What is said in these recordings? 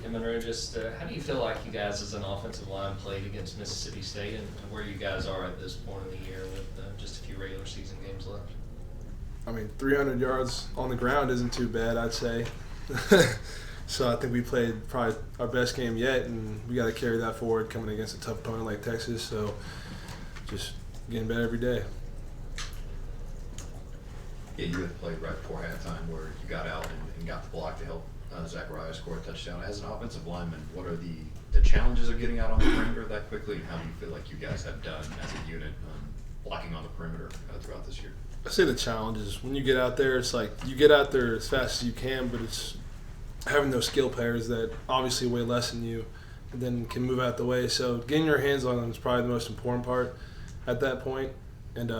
And Monroe, just how do you feel like you guys as an offensive line played against Mississippi State and where you guys are at this point in the year with just a few regular season games left? I mean, 300 yards on the ground isn't too bad, I'd say. So I think we played probably our best game yet, and we got to carry that forward coming against a tough opponent like Texas. So just getting better every day. Yeah, you had played right before halftime where you got out and got the block to help Zachariah score a touchdown. As an offensive lineman, what are the challenges of getting out on the perimeter that quickly, and how do you feel like you guys have done as a unit blocking on the perimeter throughout this year? I say the challenge is when you get out there, it's like you get out there as fast as you can, but it's having those skill players that obviously weigh less than you and then can move out the way. So getting your hands on them is probably the most important part at that point, and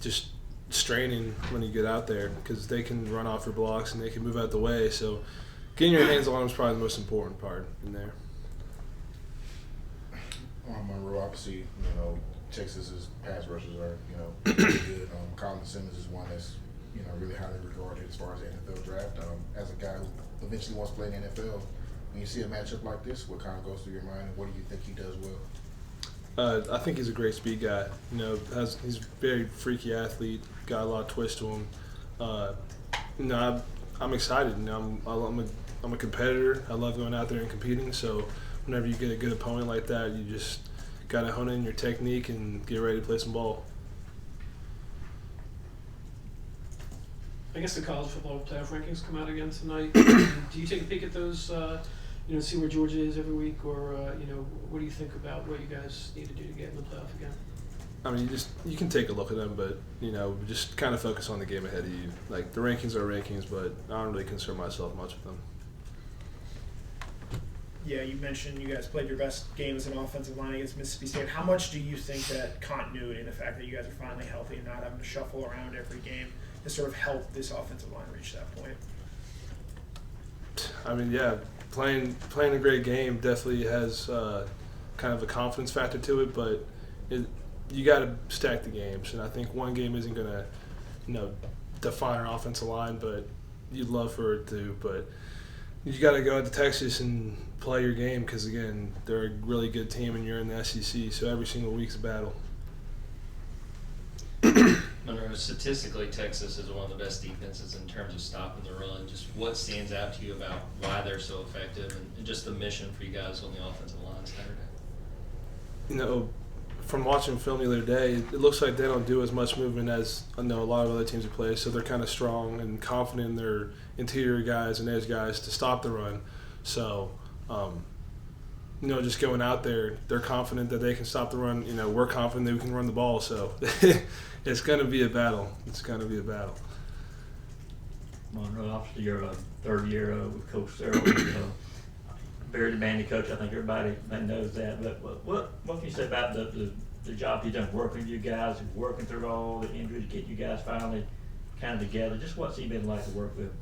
just straining when you get out there because they can run off your blocks and they can move out the way. So getting your hands on them is probably the most important part in there. Monroe, obviously, Texas's pass rushers are, really good. Colin Simmons is one that's, really highly regarded as far as the NFL draft. As a guy who eventually wants to play in the NFL, when you see a matchup like this, what kind of goes through your mind, and what do you think he does well? I think he's a great speed guy. He's a very freaky athlete. Got a lot of twist to him. I'm excited. I'm a competitor. I love going out there and competing. So whenever you get a good opponent like that, you just got to hone in your technique and get ready to play some ball. I guess the college football playoff rankings come out again tonight. Do you take a peek at those, see where Georgia is every week, or what do you think about what you guys need to do to get in the playoff again? I mean, you can take a look at them, but just kind of focus on the game ahead of you. Like the rankings are rankings, but I don't really concern myself much with them. Yeah, you mentioned you guys played your best game as an offensive line against Mississippi State. How much do you think that continuity and the fact that you guys are finally healthy and not having to shuffle around every game has sort of helped this offensive line reach that point? I mean, yeah, playing a great game definitely has kind of a confidence factor to it, but you got to stack the games, and I think one game isn't going to, define our offensive line, but you'd love for it to. But you got to go out to Texas and play your game because, again, they're a really good team, and you're in the SEC, so every single week's a battle. Monroe, statistically, Texas is one of the best defenses in terms of stopping the run. Just what stands out to you about why they're so effective and just the mission for you guys on the offensive line Saturday? From watching film the other day, it looks like they don't do as much movement as a lot of other teams who play, so they're kind of strong and confident in their interior guys and edge guys to stop the run. So, just going out there, they're confident that they can stop the run. We're confident that we can run the ball, so it's going to be a battle. Monroe, obviously you're a third year with Coach Searle. Very demanding coach. I think everybody knows that. But what can you say about the job he's done working with you guys, working through all the injuries, get you guys finally kind of together? Just what's he been like to work with?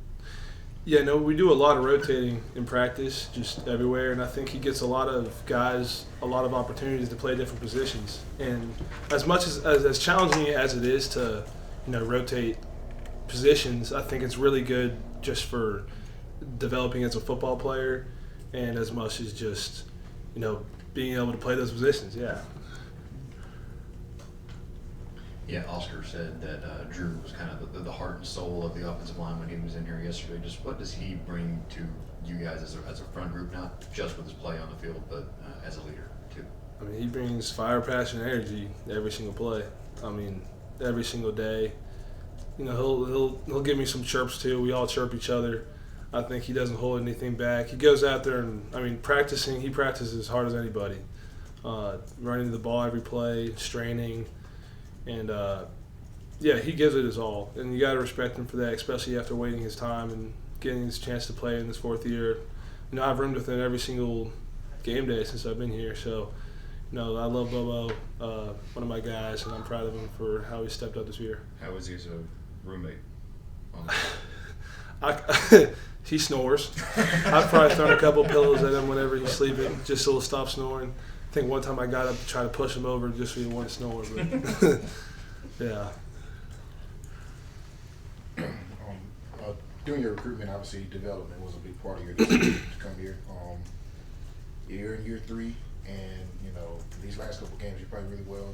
Yeah, we do a lot of rotating in practice, just everywhere, and I think he gets a lot of guys a lot of opportunities to play different positions. And as much as challenging as it is to, rotate positions, I think it's really good just for developing as a football player, and as much as just, being able to play those positions. Yeah. Yeah, Oscar said that Drew was kind of the heart and soul of the offensive line when he was in here yesterday. Just what does he bring to you guys as a front group, not just with his play on the field, but as a leader too? I mean, he brings fire, passion, and energy every single play. I mean, every single day. He'll give me some chirps too. We all chirp each other. I think he doesn't hold anything back. He goes out there and, he practices as hard as anybody. Running the ball every play, straining. And, he gives it his all. And you got to respect him for that, especially after waiting his time and getting his chance to play in this fourth year. I've roomed with him every single game day since I've been here. So, I love Bobo, one of my guys, and I'm proud of him for how he stepped up this year. How is he as a roommate? He snores. I've probably thrown a couple pillows at him whenever he's sleeping, just so he'll stop snoring. I think one time I got up to try to push him over just so he wouldn't snore. But yeah. During your recruitment, obviously development was a big part of your decision to come here. You're in year 3, and you know these last couple games you played really well.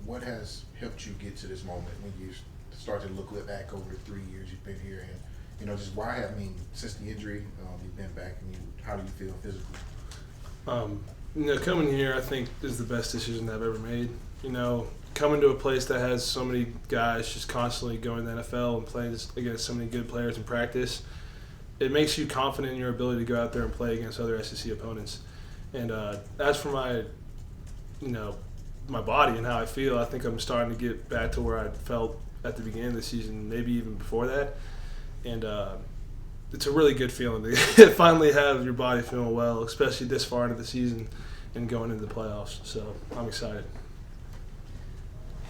What has helped you get to this moment when you start to look back over the 3 years you've been here, and you know just why? I mean, since the injury, you've been back, and how do you feel physically? You know, coming here, I think is the best decision I've ever made. You know, coming to a place that has so many guys just constantly going to the NFL and playing against so many good players in practice, it makes you confident in your ability to go out there and play against other SEC opponents. And as for my, you know, my body and how I feel, I think I'm starting to get back to where I felt at the beginning of the season, maybe even before that. And it's a really good feeling to finally have your body feeling well, especially this far into the season and going into the playoffs. So I'm excited.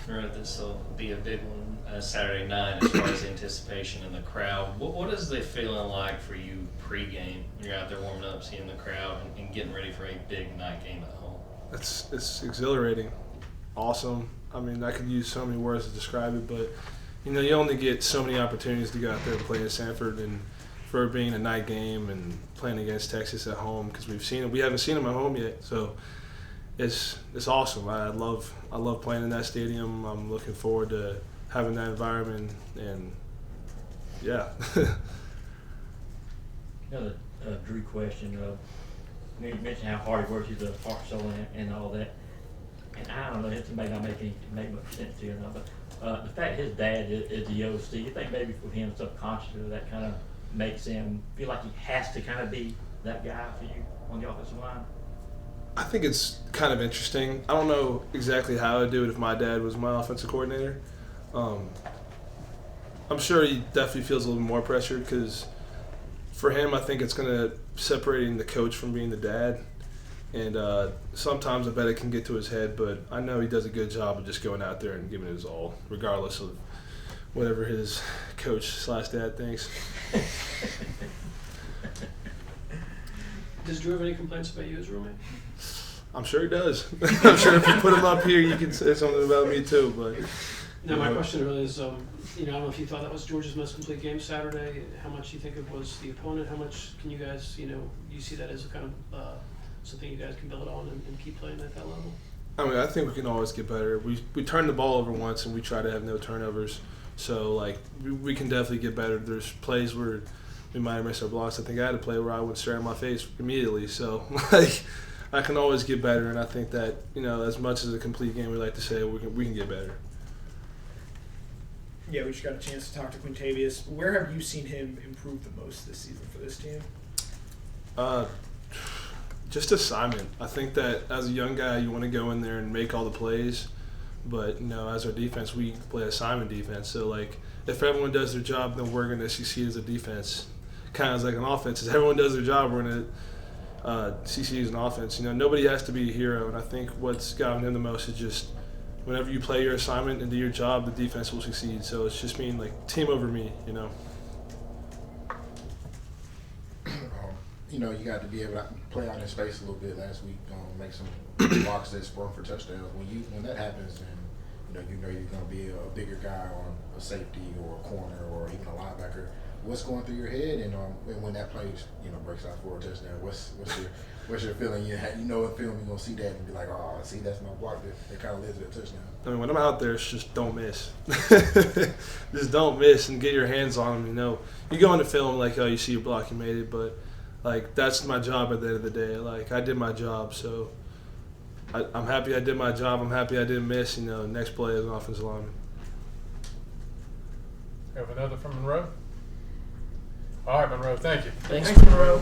Right, this will be a big one Saturday night as far as anticipation in the crowd. What is the feeling like for you pregame when you're out there warming up, seeing the crowd, and getting ready for a big night game at home? It's exhilarating, awesome. I mean, I could use so many words to describe it, but you know, you only get so many opportunities to go out there and play in Sanford, and for it being a night game and playing against Texas at home, because we haven't seen them at home yet, so. It's awesome. I love playing in that stadium. I'm looking forward to having that environment, and yeah. Another Drew question. You mentioned how hard he works. He's a heart, soul, and all that. And I don't know, it may not make much sense to you or not, but the fact his dad is the OC, you think maybe for him subconsciously that kind of makes him feel like he has to kind of be that guy for you on the offensive line? I think it's kind of interesting. I don't know exactly how I'd do it if my dad was my offensive coordinator. I'm sure he definitely feels a little more pressured because for him, I think it's going to separating the coach from being the dad. And sometimes I bet it can get to his head, but I know he does a good job of just going out there and giving it his all, regardless of whatever his coach/dad thinks. Does Drew have any complaints about you as roommate? I'm sure he does. I'm sure if you put him up here, you can say something about me too. But now, my question really is, I don't know if you thought that was Georgia's most complete game Saturday. How much you think it was the opponent? How much can you guys, you see that as a kind of something you guys can build on and keep playing at that level? I mean, I think we can always get better. We turned the ball over once, and we try to have no turnovers. So like we can definitely get better. There's plays where we might have missed our blocks. I think I had a play where I went straight in my face immediately. So like. I can always get better, and I think that, as much as a complete game we like to say, we can get better. Yeah, we just got a chance to talk to Quintavious. Where have you seen him improve the most this season for this team? Just assignment. I think that as a young guy, you want to go in there and make all the plays, but as our defense, we play assignment defense. So like, if everyone does their job, then we're going to succeed as a defense. Kind of like an offense. If everyone does their job, we're going to CC is an offense. Nobody has to be a hero, and I think what's gotten him the most is just whenever you play your assignment and do your job, the defense will succeed. So it's just being like team over me, You got to be able to play out in space a little bit last week, make some blocks that sprung for touchdowns. When that happens, and you're going to be a bigger guy on a safety or a corner or even a linebacker. What's going through your head, and when that play, breaks out for a touchdown, what's your feeling? In film, you're gonna see that and be like, oh, see, that's my block that kind of leads to a touchdown. I mean, when I'm out there, it's just don't miss. Just don't miss and get your hands on them. You go into film like, oh, you see your block, you made it, but like that's my job at the end of the day. Like I did my job, so I'm happy I did my job. I'm happy I didn't miss. Next play as an offensive lineman. We have another from Monroe. All right, Monroe, thank you. Thanks, Monroe.